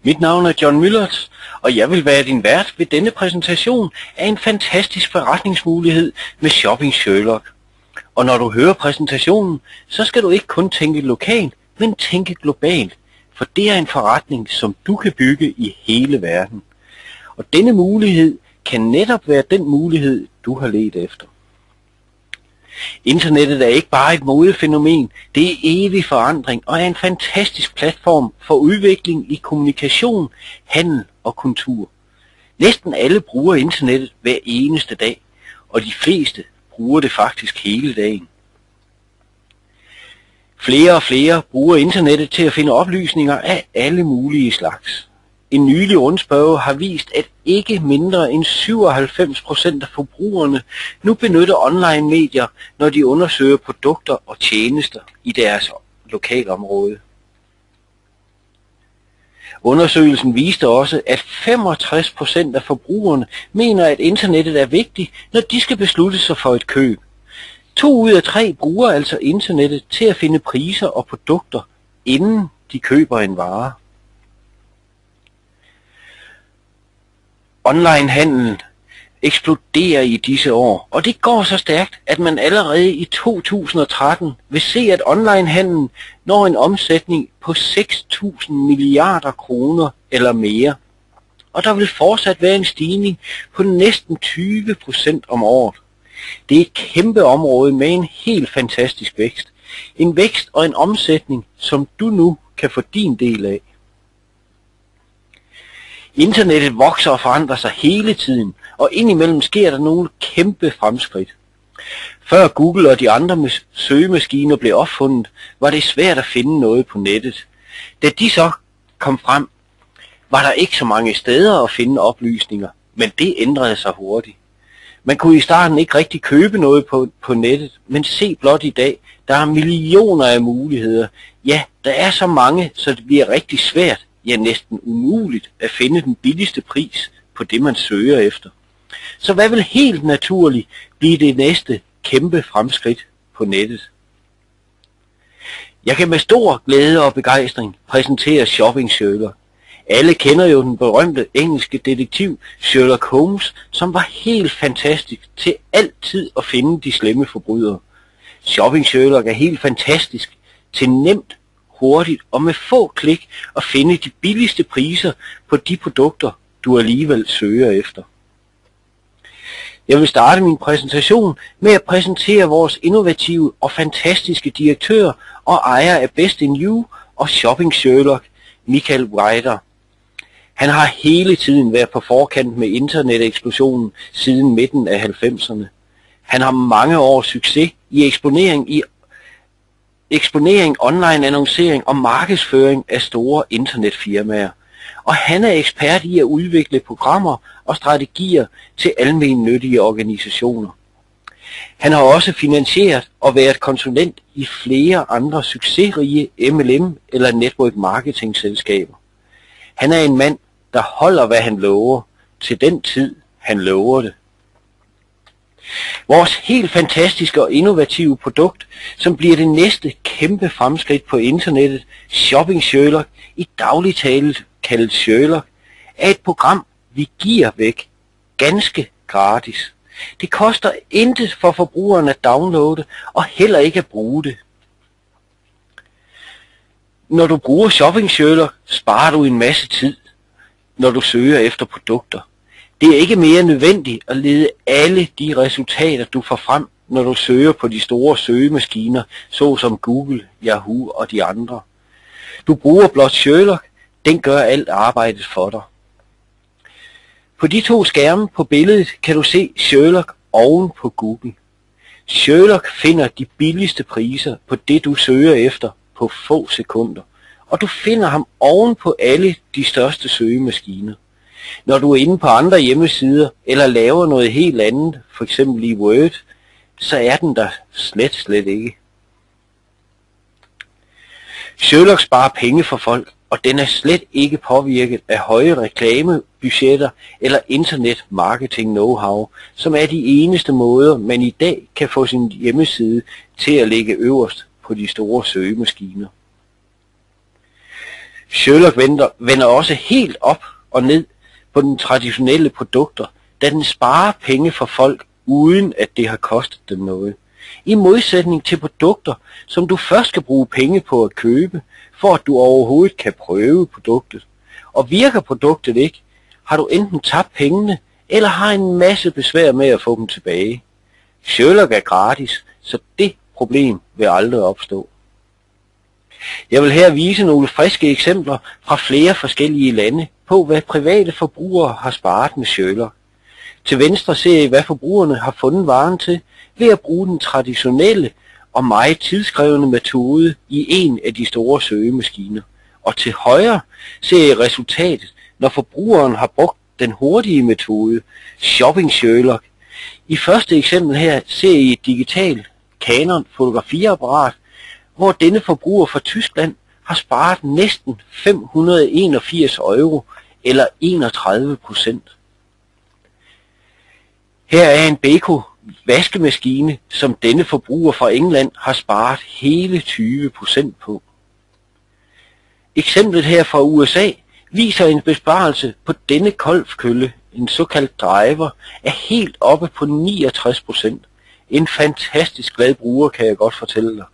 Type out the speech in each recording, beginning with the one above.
Mit navn er John Müllert, og jeg vil være din vært ved denne præsentation af en fantastisk forretningsmulighed med Shopping Sherlock. Og når du hører præsentationen, så skal du ikke kun tænke lokalt, men tænke globalt, for det er en forretning, som du kan bygge i hele verden. Og denne mulighed kan netop være den mulighed, du har ledt efter. Internettet er ikke bare et modefænomen, det er evig forandring og er en fantastisk platform for udvikling i kommunikation, handel og kultur. Næsten alle bruger internettet hver eneste dag, og de fleste bruger det faktisk hele dagen. Flere og flere bruger internettet til at finde oplysninger af alle mulige slags. En nylig rundspørge har vist, at ikke mindre end 97% af forbrugerne nu benytter online medier, når de undersøger produkter og tjenester i deres lokalområde. Undersøgelsen viste også, at 65% af forbrugerne mener, at internettet er vigtigt, når de skal beslutte sig for et køb. 2 ud af 3 bruger altså internettet til at finde priser og produkter, inden de køber en vare. Onlinehandlen eksploderer i disse år, og det går så stærkt, at man allerede i 2013 vil se, at onlinehandlen når en omsætning på 6.000 milliarder kroner eller mere. Og der vil fortsat være en stigning på næsten 20% om året. Det er et kæmpe område med en helt fantastisk vækst. En vækst og en omsætning, som du nu kan få din del af. Internettet vokser og forandrer sig hele tiden, og indimellem sker der nogle kæmpe fremskridt. Før Google og de andre søgemaskiner blev opfundet, var det svært at finde noget på nettet. Da de så kom frem, var der ikke så mange steder at finde oplysninger, men det ændrede sig hurtigt. Man kunne i starten ikke rigtig købe noget på nettet, men se blot i dag, der er millioner af muligheder. Ja, der er så mange, så det bliver rigtig svært, ja næsten umuligt at finde den billigste pris på det, man søger efter. Så hvad vil helt naturligt blive det næste kæmpe fremskridt på nettet? Jeg kan med stor glæde og begejstring præsentere Shopping Sherlock. Alle kender jo den berømte engelske detektiv Sherlock Holmes, som var helt fantastisk til altid at finde de slemme forbrydere. Shopping Sherlock er helt fantastisk til nemt, hurtigt og med få klik at finde de billigste priser på de produkter, du alligevel søger efter. Jeg vil starte min præsentation med at præsentere vores innovative og fantastiske direktør og ejer af Best in You og Shopping Sherlock, Michael Ryder. Han har hele tiden været på forkant med interneteksplosionen siden midten af 90'erne. Han har mange års succes i eksponering, online annoncering og markedsføring af store internetfirmaer. Og han er ekspert i at udvikle programmer og strategier til almennyttige organisationer. Han har også finansieret og været konsulent i flere andre succesrige MLM eller network marketing selskaber. Han er en mand, der holder hvad han lover til den tid han lover det. Vores helt fantastiske og innovative produkt, som bliver det næste kæmpe fremskridt på internettet, Shopping Sherlock, i daglig tale kaldet Sherlock, er et program, vi giver væk ganske gratis. Det koster intet for forbrugeren at downloade og heller ikke at bruge det. Når du bruger Shopping Sherlock, sparer du en masse tid, når du søger efter produkter. Det er ikke mere nødvendigt at lede alle de resultater, du får frem, når du søger på de store søgemaskiner, såsom Google, Yahoo og de andre. Du bruger blot Sherlock, den gør alt arbejdet for dig. På de 2 skærme på billedet kan du se Sherlock oven på Google. Sherlock finder de billigste priser på det, du søger efter på få sekunder, og du finder ham oven på alle de største søgemaskiner. Når du er inde på andre hjemmesider eller laver noget helt andet, f.eks. i Word, så er den der slet ikke. Sherlock sparer penge for folk, og den er slet ikke påvirket af høje reklamebudgetter eller internet marketing know-how, som er de eneste måder, man i dag kan få sin hjemmeside til at ligge øverst på de store søgemaskiner. Sherlock vender også helt op og ned på den traditionelle produkter, da den sparer penge for folk, uden at det har kostet dem noget. I modsætning til produkter, som du først skal bruge penge på at købe, for at du overhovedet kan prøve produktet. Og virker produktet ikke, har du enten tabt pengene, eller har en masse besvær med at få dem tilbage. Sherlock er gratis, så det problem vil aldrig opstå. Jeg vil her vise nogle friske eksempler fra flere forskellige lande på, hvad private forbrugere har sparet med Sherlock. Til venstre ser I, hvad forbrugerne har fundet varen til ved at bruge den traditionelle og meget tidskrævende metode i en af de store søgemaskiner. Og til højre ser I resultatet, når forbrugeren har brugt den hurtige metode, Shopping Sherlock. I første eksempel her ser I et digitalt Canon fotografiapparat, hvor denne forbruger fra Tyskland har sparet næsten 581 euro eller 31%. Her er en Beko vaskemaskine, som denne forbruger fra England har sparet hele 20% på. Eksemplet her fra USA viser en besparelse på denne golfkølle, en såkaldt driver, er helt oppe på 69%. En fantastisk glad bruger, kan jeg godt fortælle dig.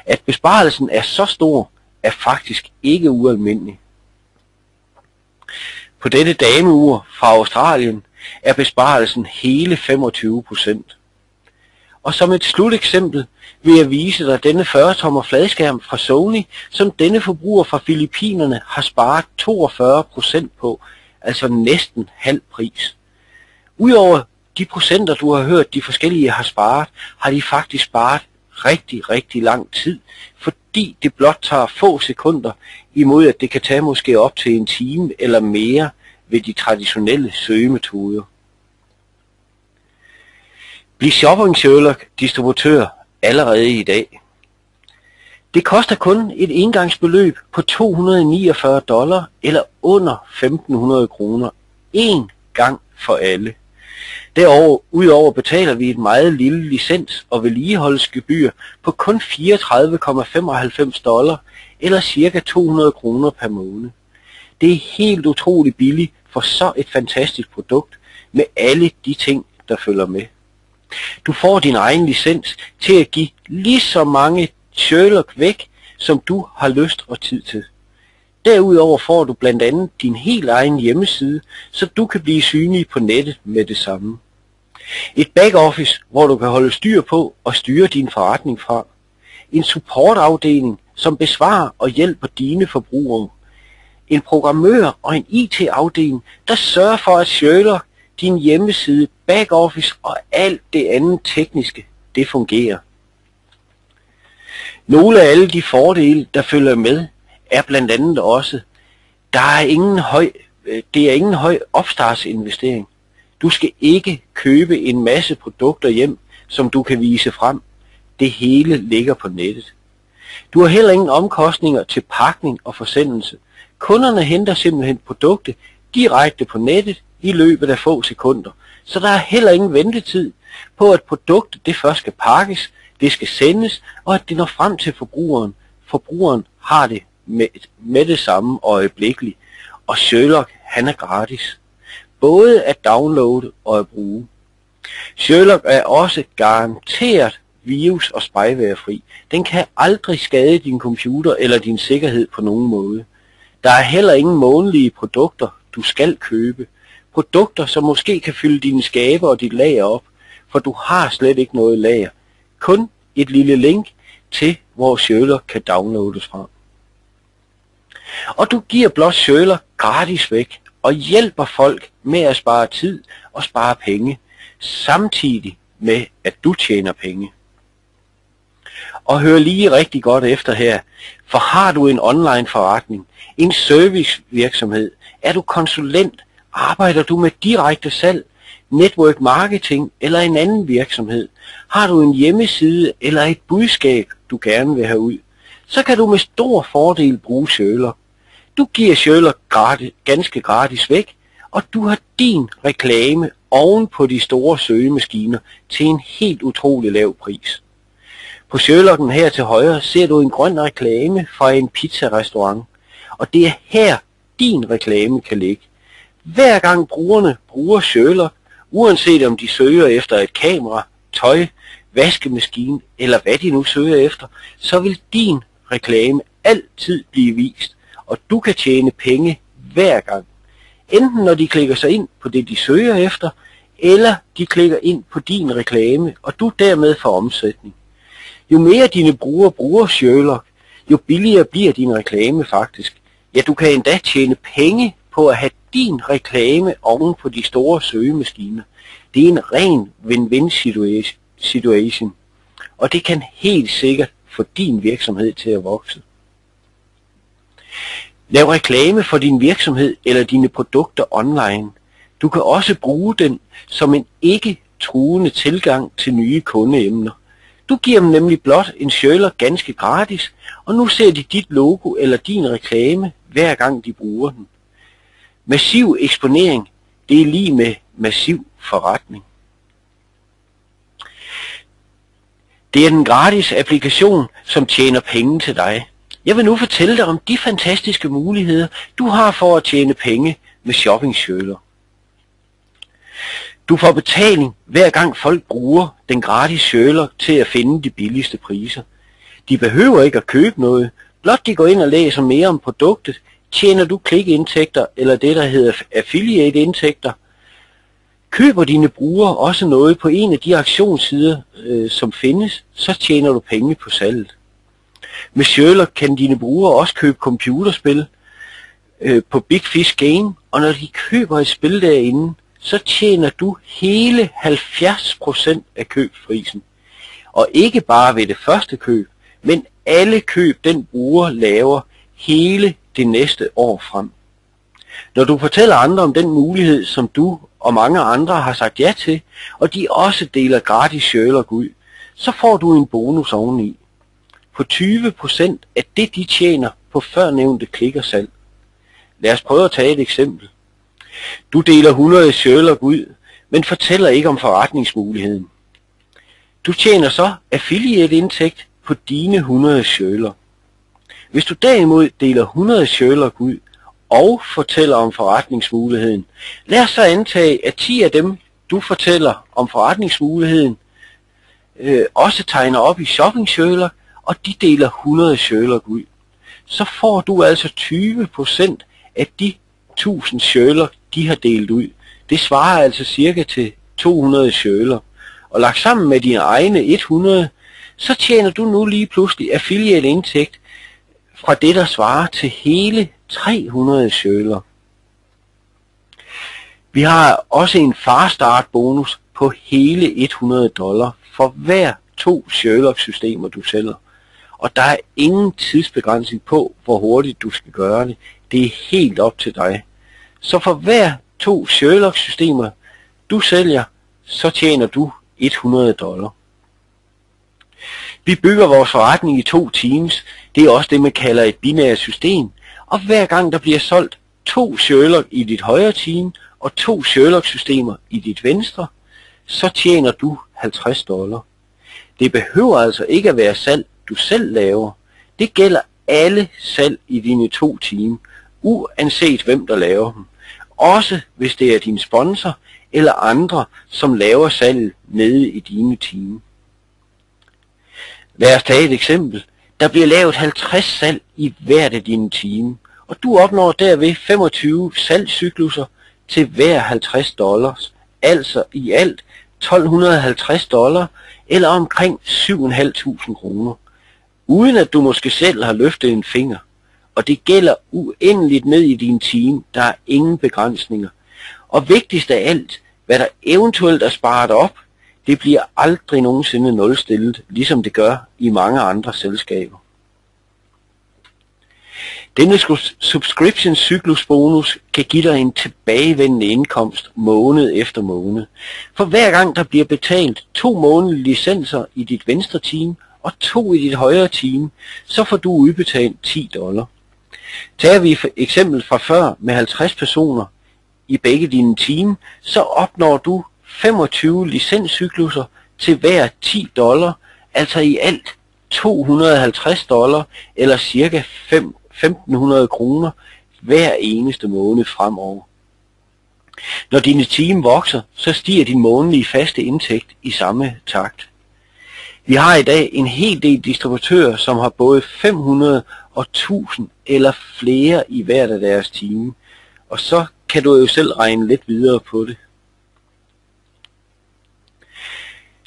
At besparelsen er så stor, er faktisk ikke ualmindelig. På dette dameur fra Australien er besparelsen hele 25%. Og som et sluteksempel vil jeg vise dig denne 40-tommer fladskærm fra Sony, som denne forbruger fra Filippinerne har sparet 42% på, altså næsten halv pris. Udover de procenter, du har hørt, de forskellige har sparet, har de faktisk sparet rigtig lang tid, fordi det blot tager få sekunder, imod at det kan tage måske op til en time eller mere ved de traditionelle søgemetoder. Bliv Shopping Sherlock distributør allerede i dag. Det koster kun et engangsbeløb på $249 eller under 1.500 kroner. Én gang for alle. Udover betaler vi et meget lille licens- og vedligeholdelsesgebyr på kun $34,95 eller ca. 200 kroner per måned. Det er helt utroligt billigt for så et fantastisk produkt med alle de ting, der følger med. Du får din egen licens til at give lige så mange Sherlock væk, som du har lyst og tid til. Derudover får du blandt andet din helt egen hjemmeside, så du kan blive synlig på nettet med det samme. Et backoffice, hvor du kan holde styr på og styre din forretning fra. En supportafdeling, som besvarer og hjælper dine forbrugere. En programmør og en IT-afdeling, der sørger for, at Sherlock, din hjemmeside, backoffice og alt det andet tekniske, det fungerer. Nogle af alle de fordele, der følger med, er blandt andet også, det er ingen høj opstartsinvestering. Du skal ikke købe en masse produkter hjem, som du kan vise frem. Det hele ligger på nettet. Du har heller ingen omkostninger til pakning og forsendelse. Kunderne henter simpelthen produktet direkte på nettet i løbet af få sekunder. Så der er heller ingen ventetid på, at produktet det først skal pakkes, det skal sendes, og at det når frem til forbrugeren. Forbrugeren har det med det samme øjeblikkeligt, og Sherlock han er gratis. Både at downloade og at bruge. Sherlock er også garanteret virus- og spyware-fri. Den kan aldrig skade din computer eller din sikkerhed på nogen måde. Der er heller ingen månedlige produkter, du skal købe. Produkter, som måske kan fylde dine skabe og dit lager op, for du har slet ikke noget lager. Kun et lille link til, hvor Sherlock kan downloades fra. Og du giver blot Sherlock gratis væk og hjælper folk med at spare tid og spare penge, samtidig med at du tjener penge. Og hør lige rigtig godt efter her, for har du en online forretning, en servicevirksomhed, er du konsulent, arbejder du med direkte salg, network marketing eller en anden virksomhed, har du en hjemmeside eller et budskab, du gerne vil have ud, så kan du med stor fordel bruge Sherlock. Du giver Sherlock ganske gratis væk, og du har din reklame oven på de store søgemaskiner til en helt utrolig lav pris. På Sherlocken her til højre ser du en grøn reklame fra en pizzarestaurant, og det er her din reklame kan ligge. Hver gang brugerne bruger Sherlock, uanset om de søger efter et kamera, tøj, vaskemaskine eller hvad de nu søger efter, så vil din reklame altid blive vist, og du kan tjene penge hver gang. Enten når de klikker sig ind på det, de søger efter, eller de klikker ind på din reklame, og du dermed får omsætning. Jo mere dine brugere bruger Sherlock, jo billigere bliver din reklame faktisk. Ja, du kan endda tjene penge på at have din reklame oven på de store søgemaskiner. Det er en ren win-win situation, og det kan helt sikkert få din virksomhed til at vokse. Lav reklame for din virksomhed eller dine produkter online. Du kan også bruge den som en ikke-truende tilgang til nye kundeemner. Du giver dem nemlig blot en Sherlock ganske gratis, og nu ser de dit logo eller din reklame, hver gang de bruger den. Massiv eksponering, det er lige med massiv forretning. Det er den gratis applikation, som tjener penge til dig. Jeg vil nu fortælle dig om de fantastiske muligheder, du har for at tjene penge med Shopping Sherlock. Du får betaling hver gang folk bruger den gratis Sherlock til at finde de billigste priser. De behøver ikke at købe noget. Blot de går ind og læser mere om produktet, tjener du klikindtægter eller det der hedder affiliate-indtægter. Køber dine brugere også noget på en af de auktionssider, som findes, så tjener du penge på salget. Med Sherlock kan dine brugere også købe computerspil på Big Fish Game, og når de køber et spil derinde, så tjener du hele 70% af købsprisen. Og ikke bare ved det første køb, men alle køb den bruger laver hele det næste år frem. Når du fortæller andre om den mulighed, som du og mange andre har sagt ja til, og de også deler gratis Sherlock ud, så får du en bonus oveni på 20% af det, de tjener på førnævnte klik og salg. Lad os prøve at tage et eksempel. Du deler 100 Sherlock ud, men fortæller ikke om forretningsmuligheden. Du tjener så affiliate-indtægt på dine 100 Sherlock. Hvis du derimod deler 100 Sherlock ud og fortæller om forretningsmuligheden, lad os så antage, at 10 af dem, du fortæller om forretningsmuligheden, også tegner op i Shopping Sherlock, og de deler 100 Sherlock ud. Så får du altså 20% af de 1000 Sherlock, de har delt ud. Det svarer altså cirka til 200 Sherlock. Og lagt sammen med dine egne 100, så tjener du nu lige pludselig affiliate-indtægt fra det, der svarer til hele 300 Sherlock. Vi har også en farstart bonus på hele $100 for hver 2 Sherlock-systemer, du sælger. Og der er ingen tidsbegrænsning på, hvor hurtigt du skal gøre det. Det er helt op til dig. Så for hver 2 Sherlock-systemer, du sælger, så tjener du $100. Vi bygger vores forretning i 2 teams. Det er også det, man kalder et binært system. Og hver gang der bliver solgt 2 Sherlock i dit højre team og 2 Sherlock-systemer i dit venstre, så tjener du $50. Det behøver altså ikke at være salg, du selv laver. Det gælder alle salg i dine 2 team, uanset hvem der laver dem. Også hvis det er din sponsor eller andre, som laver salg nede i dine team. Lad os tage et eksempel. Der bliver lavet 50 salg i hvert af dine team, og du opnår derved 25 salgscykluser til hver $50, altså i alt $1250 eller omkring 7.500 kroner, uden at du måske selv har løftet en finger. Og det gælder uendeligt ned i din team, der er ingen begrænsninger. Og vigtigst af alt, hvad der eventuelt er sparet op, det bliver aldrig nogensinde nulstillet, ligesom det gør i mange andre selskaber. Denne subscription cyklus bonus kan give dig en tilbagevendende indkomst måned efter måned. For hver gang der bliver betalt 2 månedlige licenser i dit venstre team og 2 i dit højre team, så får du udbetalt $10. Tager vi et eksempel fra før med 50 personer i begge dine team, så opnår du 25 licenscykluser til hver $10, altså i alt $250 eller cirka 1.500 kroner hver eneste måned fremover. Når dine team vokser, så stiger din månedlige faste indtægt i samme takt. Vi har i dag en hel del distributører, som har både 500 og 1000 eller flere i hvert af deres team, og så kan du jo selv regne lidt videre på det.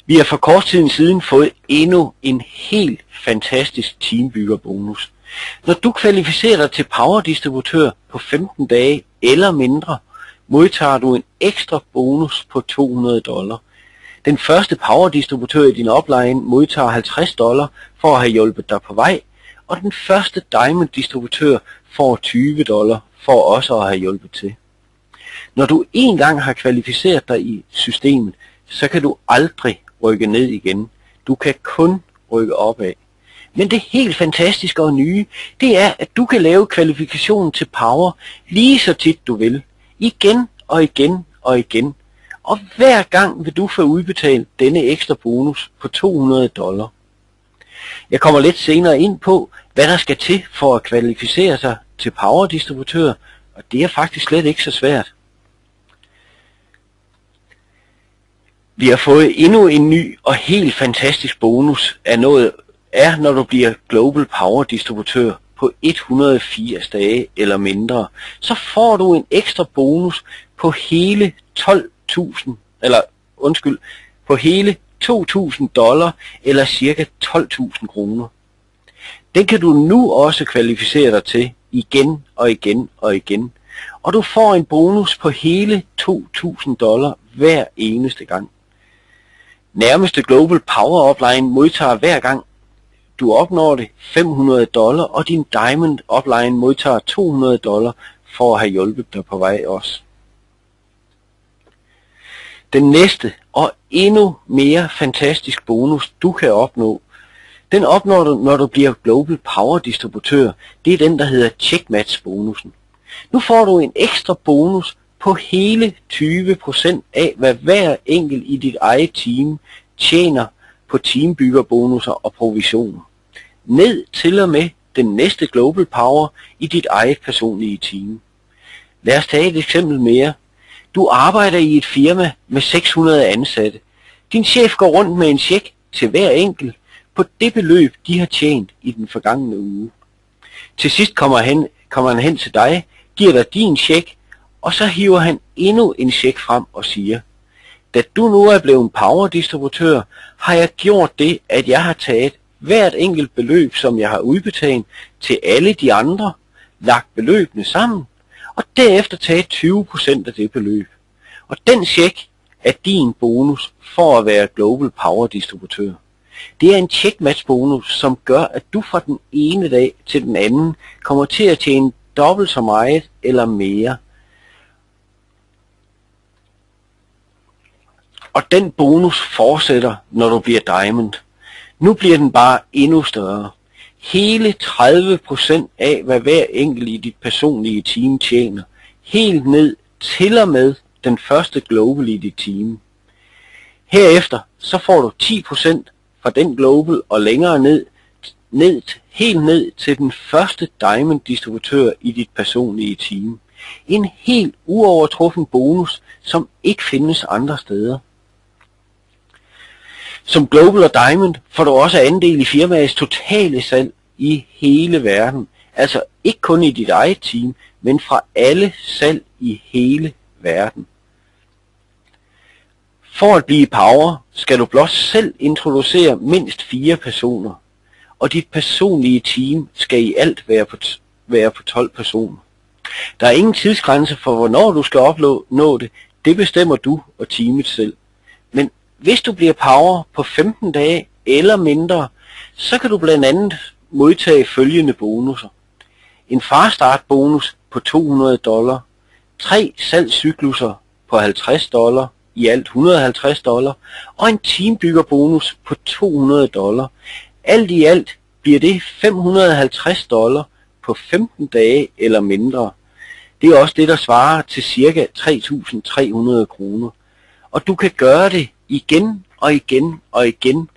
Vi har for kort tid siden fået endnu en helt fantastisk teambyggerbonus. Når du kvalificerer dig til powerdistributør på 15 dage eller mindre, modtager du en ekstra bonus på $200. Den første powerdistributør i din upline modtager $50 for at have hjulpet dig på vej, og den første diamond distributør får $20 for også at have hjulpet til. Når du en gang har kvalificeret dig i systemet, så kan du aldrig rykke ned igen. Du kan kun rykke opad. Men det helt fantastiske og nye, det er, at du kan lave kvalifikationen til power lige så tit du vil. Igen og igen og igen. Og hver gang vil du få udbetalt denne ekstra bonus på $200. Jeg kommer lidt senere ind på, hvad der skal til for at kvalificere sig til powerdistributør, og det er faktisk slet ikke så svært. Vi har fået endnu en ny og helt fantastisk bonus af noget, når du bliver Global Power Distributør på 180 dage eller mindre, så får du en ekstra bonus på hele på hele $2.000 eller ca. 12.000 kroner. Den kan du nu også kvalificere dig til igen og igen og igen, og du får en bonus på hele $2.000 hver eneste gang. Nærmeste Global Power Upline modtager hver gang du opnår det $500, og din Diamond Upline modtager $200 for at have hjulpet dig på vej også. Den næste og endnu mere fantastisk bonus du kan opnå, den opnår du, når du bliver Global Power Distributør. Det er den, der hedder Checkmatch bonusen. Nu får du en ekstra bonus på hele 20% af, hvad hver enkelt i dit eget team tjener på teambyggerbonusser og provisioner. Ned til og med den næste Global Power i dit eget personlige team. Lad os tage et eksempel mere. Du arbejder i et firma med 600 ansatte. Din chef går rundt med en check til hver enkelt på det beløb, de har tjent i den forgangne uge. Til sidst kommer han hen til dig, giver dig din check, og så hiver han endnu en check frem og siger, da du nu er blevet powerdistributør, har jeg gjort det, at jeg har taget hvert enkelt beløb, som jeg har udbetalt til alle de andre, lagt beløbene sammen, og derefter taget 20% af det beløb. Og den check er din bonus for at være Global Power Distributør. Det er en checkmatch bonus, som gør, at du fra den ene dag til den anden kommer til at tjene dobbelt så meget eller mere. Og den bonus fortsætter, når du bliver Diamond. Nu bliver den bare endnu større. Hele 30% af, hvad hver enkelt i dit personlige team tjener. Helt ned til og med den første Global i dit team. Herefter så får du 10% fra den Global og længere helt ned til den første Diamond distributør i dit personlige team. En helt uovertruffen bonus, som ikke findes andre steder. Som Global og Diamond får du også andel i firmaets totale salg i hele verden. Altså ikke kun i dit eget team, men fra alle salg i hele verden. For at blive power skal du blot selv introducere mindst 4 personer, og dit personlige team skal i alt være på 12 personer. Der er ingen tidsgrænse for, hvornår du skal opnå det. Det bestemmer du og teamet selv. Men hvis du bliver power på 15 dage eller mindre, så kan du blandt andet modtage følgende bonusser. En farstart bonus på $200, 3 salgscyklusser på $50, i alt $150, og en teambyggerbonus på $200. Alt i alt bliver det $550 på 15 dage eller mindre. Det er også det, der svarer til ca. 3.300 kroner. Og du kan gøre det igen og igen og igen,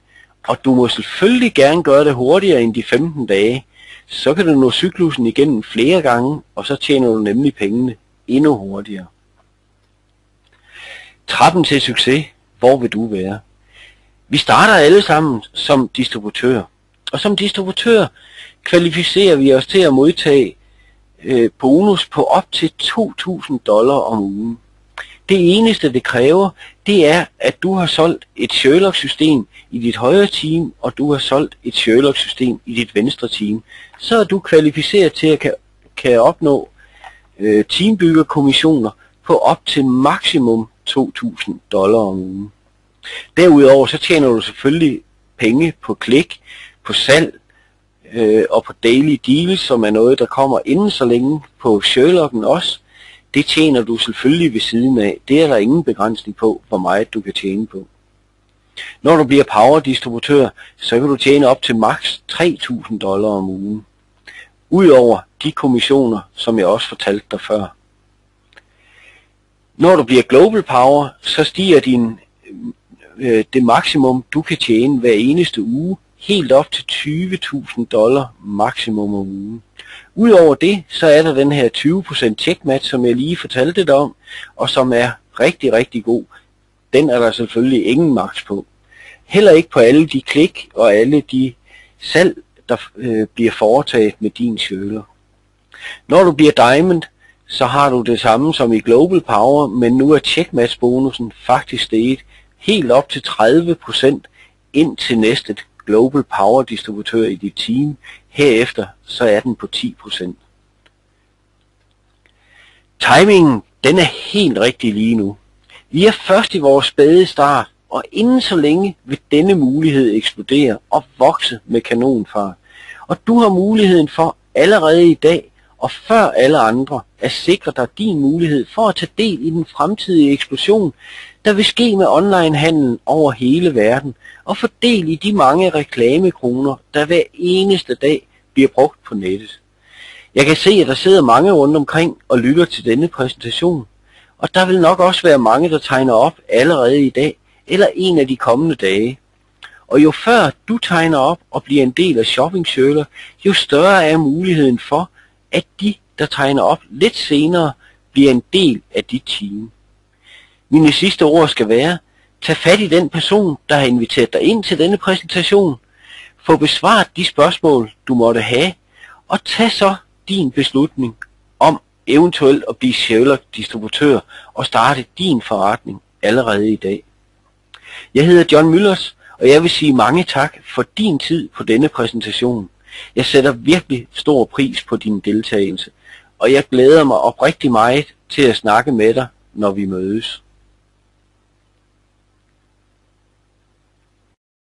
og du må selvfølgelig gerne gøre det hurtigere end de 15 dage. Så kan du nå cyklusen igennem flere gange, og så tjener du nemlig pengene endnu hurtigere. Trappen til succes. Hvor vil du være? Vi starter alle sammen som distributør. Og som distributør kvalificerer vi os til at modtage bonus på op til $2.000 om ugen. Det eneste det kræver, det er, at du har solgt et Sherlock-system i dit højre team, og du har solgt et Sherlock-system i dit venstre team. Så er du kvalificeret til at kan opnå teambyggerkommissioner på op til maksimum $2.000 om ugen. Derudover så tjener du selvfølgelig penge på klik, på salg og på daily deals, som er noget, der kommer inden så længe på Sherlocken også. Det tjener du selvfølgelig ved siden af. Det er der ingen begrænsning på, hvor meget du kan tjene på. Når du bliver power-distributør, så kan du tjene op til maks $3.000 om ugen. Udover de kommissioner, som jeg også fortalte dig før. Når du bliver global power, så stiger det maksimum, du kan tjene hver eneste uge, helt op til $20.000 maksimum om ugen. Udover det, så er der den her 20% checkmatch, som jeg lige fortalte dig om, og som er rigtig, rigtig god. Den er der selvfølgelig ingen max på. Heller ikke på alle de klik og alle de salg, der bliver foretaget med din Sherlock. Når du bliver diamond, så har du det samme som i global power, men nu er checkmatch bonusen faktisk steget helt op til 30% ind til næste global power distributør i dit team. Herefter så er den på 10%. Timingen, den er helt rigtig lige nu. Vi er først i vores spæde start, og inden så længe vil denne mulighed eksplodere og vokse med kanonfart. Og du har muligheden for allerede i dag og før alle andre at sikre dig din mulighed for at tage del i den fremtidige eksplosion, der vil ske med onlinehandel over hele verden, og få del i de mange reklamekroner, der hver eneste dag bliver brugt på nettet. Jeg kan se, at der sidder mange rundt omkring og lytter til denne præsentation, og der vil nok også være mange, der tegner op allerede i dag eller en af de kommende dage. Og jo før du tegner op og bliver en del af Shopping Sherlock, jo større er muligheden for, at de, der tegner op lidt senere, bliver en del af dit team. Mine sidste ord skal være: tag fat i den person, der har inviteret dig ind til denne præsentation. Få besvaret de spørgsmål, du måtte have, og tag så din beslutning om eventuelt at blive Sherlock-distributør og starte din forretning allerede i dag. Jeg hedder John Müllers, og jeg vil sige mange tak for din tid på denne præsentation. Jeg sætter virkelig stor pris på din deltagelse, og jeg glæder mig oprigtig meget til at snakke med dig, når vi mødes.